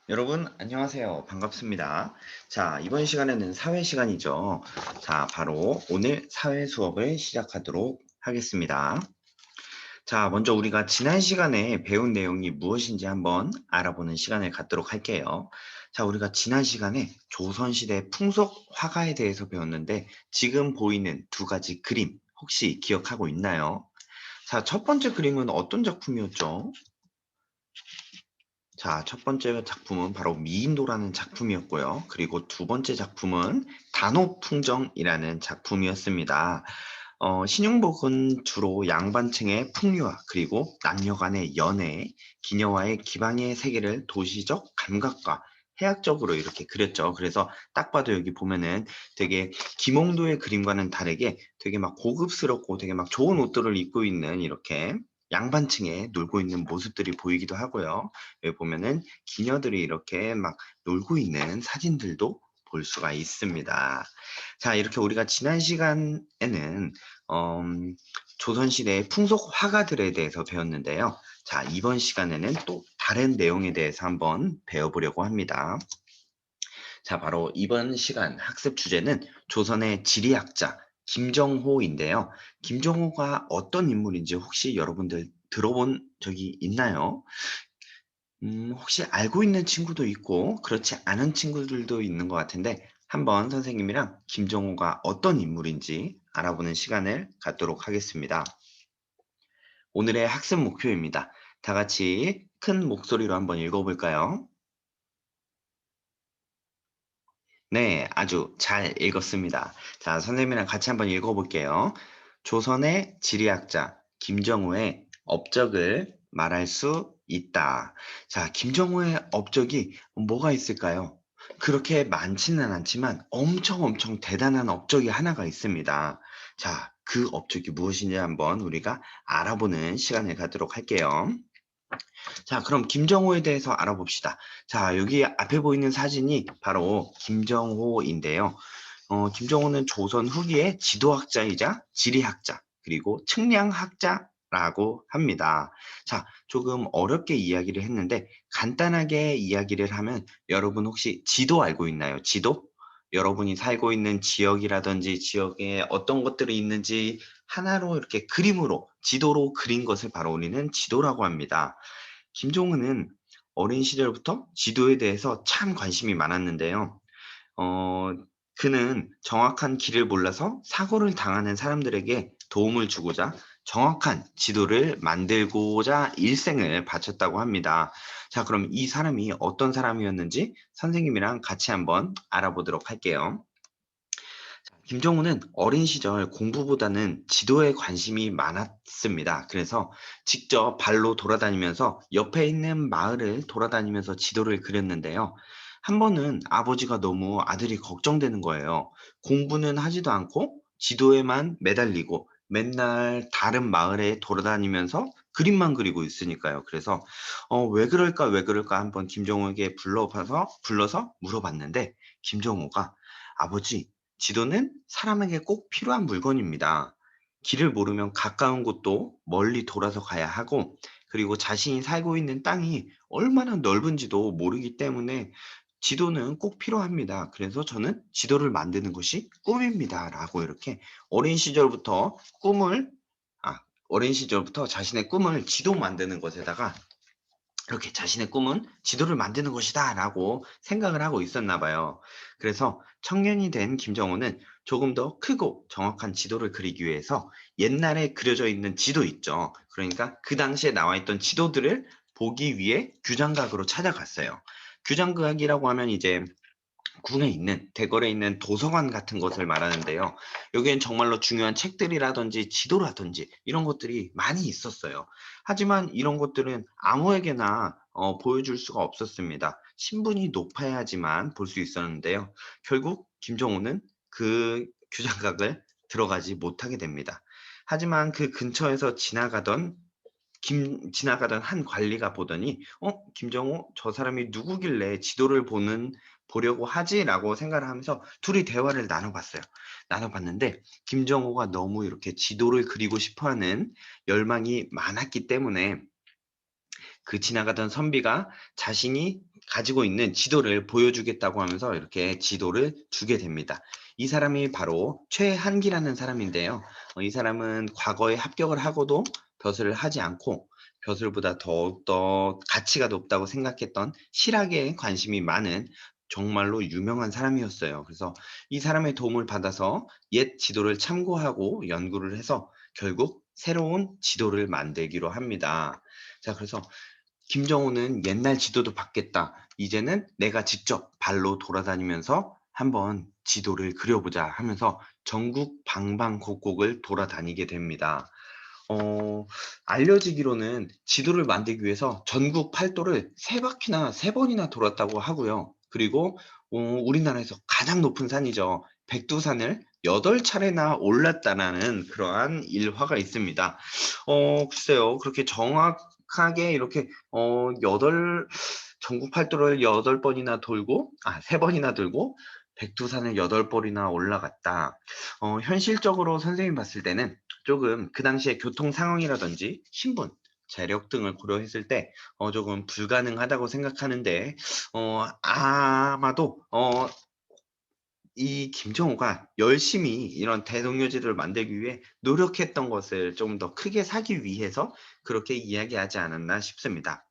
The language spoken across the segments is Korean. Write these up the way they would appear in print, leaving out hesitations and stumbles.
여러분, 안녕하세요. 반갑습니다. 자, 이번 시간에는 사회 시간이죠. 자, 바로 오늘 사회 수업을 시작하도록 하겠습니다. 자, 먼저 우리가 지난 시간에 배운 내용이 무엇인지 한번 알아보는 시간을 갖도록 할게요. 자, 우리가 지난 시간에 조선시대 풍속 화가에 대해서 배웠는데 지금 보이는 두 가지 그림 혹시 기억하고 있나요? 자, 첫 번째 그림은 어떤 작품이었죠? 자, 첫 번째 작품은 바로 미인도라는 작품이었고요. 그리고 두 번째 작품은 단오풍정이라는 작품이었습니다. 신용복은 주로 양반층의 풍류와 그리고 남녀 간의 연애, 기녀와의 기방의 세계를 도시적 감각과 해학적으로 이렇게 그렸죠. 그래서 딱 봐도 여기 보면은 되게 김홍도의 그림과는 다르게 되게 막 고급스럽고 되게 막 좋은 옷들을 입고 있는 이렇게 양반층에 놀고 있는 모습들이 보이기도 하고요. 여기 보면은 기녀들이 이렇게 막 놀고 있는 사진들도 볼 수가 있습니다. 자, 이렇게 우리가 지난 시간에는 조선시대의 풍속 화가들에 대해서 배웠는데요. 자, 이번 시간에는 또 다른 내용에 대해서 한번 배워보려고 합니다. 자, 바로 이번 시간 학습 주제는 조선의 지리학자 김정호인데요. 김정호가 어떤 인물인지 혹시 여러분들 들어본 적이 있나요? 혹시 알고 있는 친구도 있고 그렇지 않은 친구들도 있는 것 같은데 한번 선생님이랑 김정호가 어떤 인물인지 알아보는 시간을 갖도록 하겠습니다. 오늘의 학습 목표입니다. 다 같이 큰 목소리로 한번 읽어볼까요? 네, 아주 잘 읽었습니다. 자, 선생님이랑 같이 한번 읽어볼게요. 조선의 지리학자 김정호의 업적을 말할 수 있다. 자, 김정호의 업적이 뭐가 있을까요? 그렇게 많지는 않지만 엄청 대단한 업적이 하나가 있습니다. 자, 그 업적이 무엇인지 한번 우리가 알아보는 시간을 갖도록 할게요. 자, 그럼 김정호에 대해서 알아봅시다. 자, 여기 앞에 보이는 사진이 바로 김정호인데요. 김정호는 조선 후기의 지도학자이자 지리학자, 그리고 측량학자라고 합니다. 자, 조금 어렵게 이야기를 했는데 간단하게 이야기를 하면 여러분 혹시 지도 알고 있나요? 지도? 여러분이 살고 있는 지역이라든지 지역에 어떤 것들이 있는지 하나로 이렇게 그림으로, 지도로 그린 것을 바로 우리는 지도라고 합니다. 김종은은 어린 시절부터 지도에 대해서 참 관심이 많았는데요. 어, 그는 정확한 길을 몰라서 사고를 당하는 사람들에게 도움을 주고자 정확한 지도를 만들고자 일생을 바쳤다고 합니다. 자, 그럼 이 사람이 어떤 사람이었는지 선생님이랑 같이 한번 알아보도록 할게요. 김정우는 어린 시절 공부보다는 지도에 관심이 많았습니다. 그래서 직접 발로 돌아다니면서 옆에 있는 마을을 돌아다니면서 지도를 그렸는데요. 한 번은 아버지가 너무 아들이 걱정되는 거예요. 공부는 하지도 않고 지도에만 매달리고 맨날 다른 마을에 돌아다니면서 그림만 그리고 있으니까요. 그래서 왜 그럴까 한번 김정우에게 불러서 물어봤는데 김정우가 아버지 지도는 사람에게 꼭 필요한 물건입니다. 길을 모르면 가까운 곳도 멀리 돌아서 가야 하고, 그리고 자신이 살고 있는 땅이 얼마나 넓은지도 모르기 때문에 지도는 꼭 필요합니다. 그래서 저는 지도를 만드는 것이 꿈입니다. 라고 이렇게 어린 시절부터 꿈을, 어린 시절부터 자신의 꿈을 지도 만드는 것에다가 그렇게 자신의 꿈은 지도를 만드는 것이다 라고 생각을 하고 있었나 봐요. 그래서 청년이 된 김정호는 조금 더 크고 정확한 지도를 그리기 위해서 옛날에 그려져 있는 지도 있죠. 그러니까 그 당시에 나와 있던 지도들을 보기 위해 규장각으로 찾아갔어요. 규장각이라고 하면 이제 궁에 있는 대궐에 있는 도서관 같은 것을 말하는데요. 여기엔 정말로 중요한 책들이라든지 지도라든지 이런 것들이 많이 있었어요. 하지만 이런 것들은 아무에게나 보여줄 수가 없었습니다. 신분이 높아야지만 볼 수 있었는데요. 결국 김정우는 그 규장각을 들어가지 못하게 됩니다. 하지만 그 근처에서 지나가던 한 관리가 보더니 김정호 저 사람이 누구길래 지도를 보려고 하지라고 생각을 하면서 둘이 대화를 나눠봤어요. 나눠봤는데 김정호가 너무 이렇게 지도를 그리고 싶어하는 열망이 많았기 때문에 그 지나가던 선비가 자신이 가지고 있는 지도를 보여주겠다고 하면서 이렇게 지도를 주게 됩니다. 이 사람이 바로 최한기라는 사람인데요. 이 사람은 과거에 합격을 하고도 벼슬을 하지 않고 벼슬보다 더욱더 가치가 높다고 생각했던 실학에 관심이 많은 정말로 유명한 사람이었어요. 그래서 이 사람의 도움을 받아서 옛 지도를 참고하고 연구를 해서 결국 새로운 지도를 만들기로 합니다. 자, 그래서 김정호는 옛날 지도도 받겠다. 이제는 내가 직접 발로 돌아다니면서 한번 지도를 그려보자 하면서 전국 방방곡곡을 돌아다니게 됩니다. 어, 알려지기로는 지도를 만들기 위해서 전국 팔도를 세 바퀴나 세 번이나 돌았다고 하고요. 그리고 우리나라에서 가장 높은 산이죠. 백두산을 8차례나 올랐다라는 그러한 일화가 있습니다. 글쎄요. 그렇게 정확하게 이렇게 여덟 전국 팔도를 8번이나 돌고 세 번이나 돌고 백두산을 8번이나 올라갔다. 현실적으로 선생님이 봤을 때는 조금 그 당시에 교통 상황이라든지 신분, 재력 등을 고려했을 때 조금 불가능하다고 생각하는데 아마도 이 김정호가 열심히 이런 대동요지를 만들기 위해 노력했던 것을 좀 더 크게 사기 위해서 그렇게 이야기하지 않았나 싶습니다.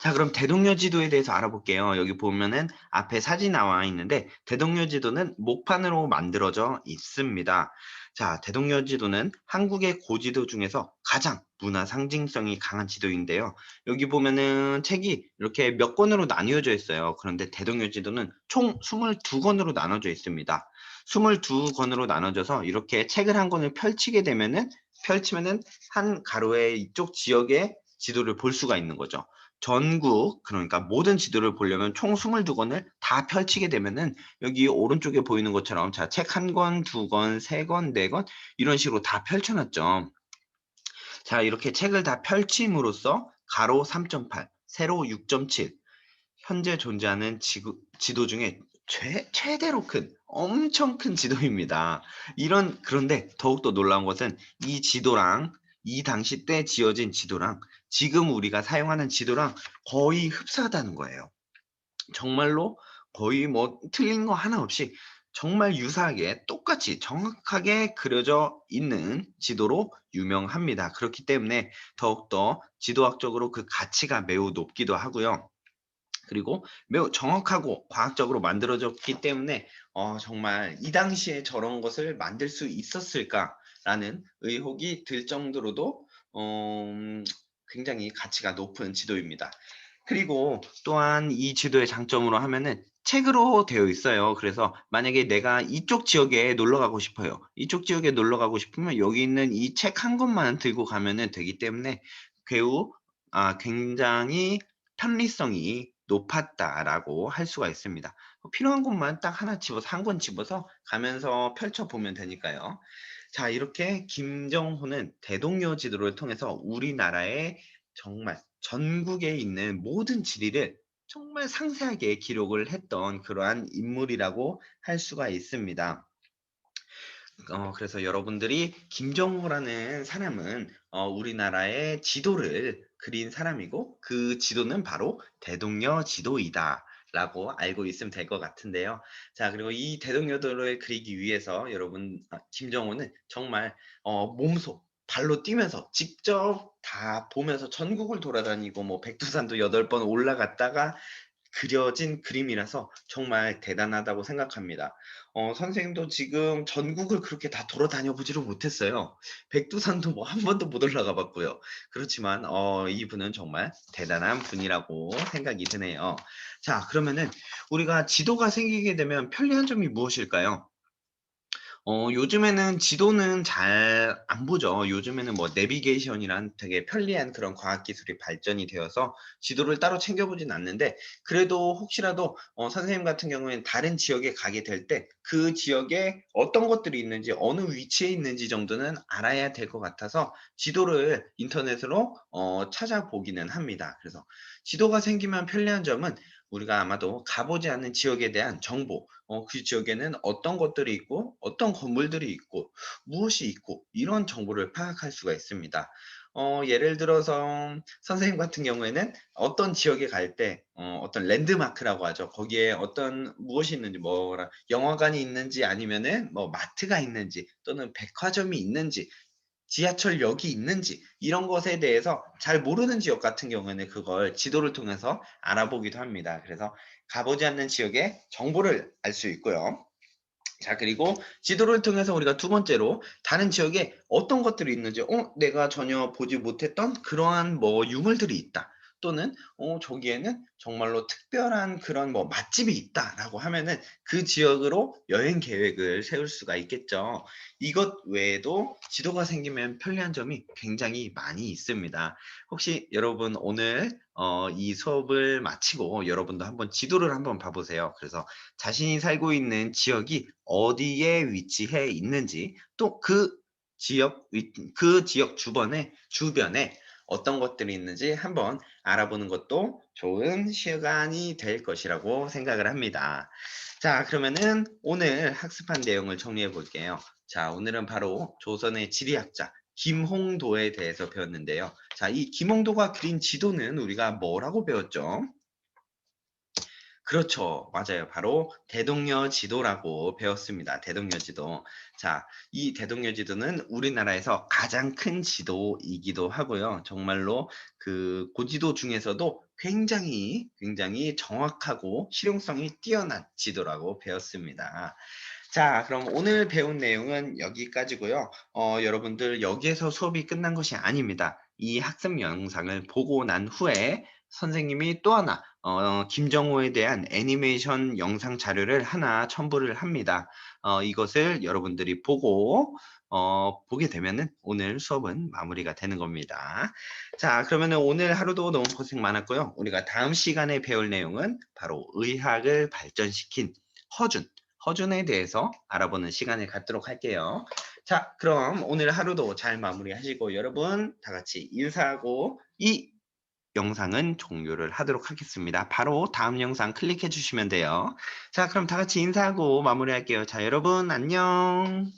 자, 그럼 대동여 지도에 대해서 알아볼게요. 여기 보면은 앞에 사진 나와 있는데 대동여 지도는 목판으로 만들어져 있습니다. 자, 대동여 지도는 한국의 고지도 중에서 가장 문화 상징성이 강한 지도인데요. 여기 보면은 책이 이렇게 몇 권으로 나뉘어져 있어요. 그런데 대동여 지도는 총 22권으로 나눠져 있습니다. 22권으로 나눠져서 이렇게 책을 한 권을 펼치면은 한 가로에 이쪽 지역의 지도를 볼 수가 있는 거죠. 전국 그러니까 모든 지도를 보려면 총 22권을 다 펼치게 되면은 여기 오른쪽에 보이는 것처럼 자, 책 한 권, 두 권, 세 권, 네 권 이런 식으로 다 펼쳐 놨죠. 자, 이렇게 책을 다 펼침으로써 가로 3.8, 세로 6.7 현재 존재하는 지도 중에 최대로 큰 엄청 큰 지도입니다. 그런데 더욱더 놀라운 것은 이 지도랑 이 당시 때 지어진 지도랑 지금 우리가 사용하는 지도랑 거의 흡사하다는 거예요. 정말로 거의 뭐 틀린 거 하나 없이 정말 유사하게 똑같이 정확하게 그려져 있는 지도로 유명합니다. 그렇기 때문에 더욱더 지도학적으로 그 가치가 매우 높기도 하고요. 그리고 매우 정확하고 과학적으로 만들어졌기 때문에 정말 '이 당시에 저런 것을 만들 수 있었을까?'라는 의혹이 들 정도로도 굉장히 가치가 높은 지도입니다. 그리고 또한 이 지도의 장점으로 하면은 책으로 되어 있어요. 그래서 만약에 내가 이쪽 지역에 놀러 가고 싶어요. 이쪽 지역에 놀러 가고 싶으면 여기 있는 이 책 한 권만 들고 가면은 되기 때문에 매우 굉장히 편리성이 높았다라고 할 수가 있습니다. 필요한 곳만 딱 하나 집어서 한 권 집어서 가면서 펼쳐 보면 되니까요. 자, 이렇게 김정호는 대동여 지도를 통해서 우리나라의 정말 전국에 있는 모든 지리를 정말 상세하게 기록을 했던 그러한 인물이라고 할 수가 있습니다. 그래서 여러분들이 김정호라는 사람은 우리나라의 지도를 그린 사람이고 그 지도는 바로 대동여 지도이다. 라고 알고 있으면 될 것 같은데요. 자, 그리고 이 대동여도를 그리기 위해서 김정호는 정말 몸소 발로 뛰면서 직접 다 보면서 전국을 돌아다니고 뭐 백두산도 8번 올라갔다가 그려진 그림이라서 정말 대단하다고 생각합니다. 선생님도 지금 전국을 그렇게 다 돌아다녀 보지를 못했어요. 백두산도 뭐 한 번도 못 올라가 봤고요. 그렇지만 이분은 정말 대단한 분이라고 생각이 드네요. 자, 그러면은 우리가 지도가 생기게 되면 편리한 점이 무엇일까요? 요즘에는 지도는 잘 안 보죠. 요즘에는 뭐 내비게이션이란 되게 편리한 그런 과학 기술이 발전이 되어서 지도를 따로 챙겨 보진 않는데 그래도 혹시라도 선생님 같은 경우에는 다른 지역에 가게 될 때 그 지역에 어떤 것들이 있는지 어느 위치에 있는지 정도는 알아야 될 것 같아서 지도를 인터넷으로 찾아보기는 합니다. 그래서 지도가 생기면 편리한 점은 우리가 아마도 가보지 않은 지역에 대한 정보 그 지역에는 어떤 것들이 있고 어떤 건물들이 있고 무엇이 있고 이런 정보를 파악할 수가 있습니다. 예를 들어서 선생님 같은 경우에는 어떤 지역에 갈 때 어떤 랜드마크라고 하죠. 거기에 어떤 무엇이 있는지 뭐라 영화관이 있는지 아니면은 뭐 마트가 있는지 또는 백화점이 있는지 지하철역이 있는지 이런 것에 대해서 잘 모르는 지역 같은 경우에는 그걸 지도를 통해서 알아보기도 합니다. 그래서 가 보지 않는 지역의 정보를 알 수 있고요. 자, 그리고 지도를 통해서 우리가 두 번째로 다른 지역에 어떤 것들이 있는지 내가 전혀 보지 못했던 그러한 뭐 유물들이 있다. 또는 저기에는 정말로 특별한 그런 뭐 맛집이 있다라고 하면은 그 지역으로 여행 계획을 세울 수가 있겠죠. 이것 외에도 지도가 생기면 편리한 점이 굉장히 많이 있습니다. 혹시 여러분 오늘 이 수업을 마치고 여러분도 한번 지도를 한번 봐 보세요. 그래서 자신이 살고 있는 지역이 어디에 위치해 있는지 또 그 지역 주변에 어떤 것들이 있는지 한번 알아보는 것도 좋은 시간이 될 것이라고 생각을 합니다. 자, 그러면은 오늘 학습한 내용을 정리해 볼게요. 자, 오늘은 바로 조선의 지리학자 김홍도에 대해서 배웠는데요. 자, 이 김홍도가 그린 지도는 우리가 뭐라고 배웠죠? 그렇죠. 맞아요. 바로 대동여 지도라고 배웠습니다. 대동여 지도. 자, 이 대동여 지도는 우리나라에서 가장 큰 지도이기도 하고요. 정말로 그 고지도 중에서도 굉장히 정확하고 실용성이 뛰어난 지도라고 배웠습니다. 자, 그럼 오늘 배운 내용은 여기까지고요. 여러분들 여기에서 수업이 끝난 것이 아닙니다. 이 학습 영상을 보고 난 후에 선생님이 또 하나 김정호에 대한 애니메이션 영상 자료를 하나 첨부를 합니다. 이것을 여러분들이 보게 되면은 오늘 수업은 마무리가 되는 겁니다. 자, 그러면은 오늘 하루도 너무 고생 많았고요. 우리가 다음 시간에 배울 내용은 바로 의학을 발전시킨 허준, 허준에 대해서 알아보는 시간을 갖도록 할게요. 자, 그럼 오늘 하루도 잘 마무리하시고 여러분 다 같이 인사하고 이 영상은 종료를 하도록 하겠습니다. 바로 다음 영상 클릭해 주시면 돼요. 자, 그럼 다 같이 인사하고 마무리할게요. 자, 여러분 안녕.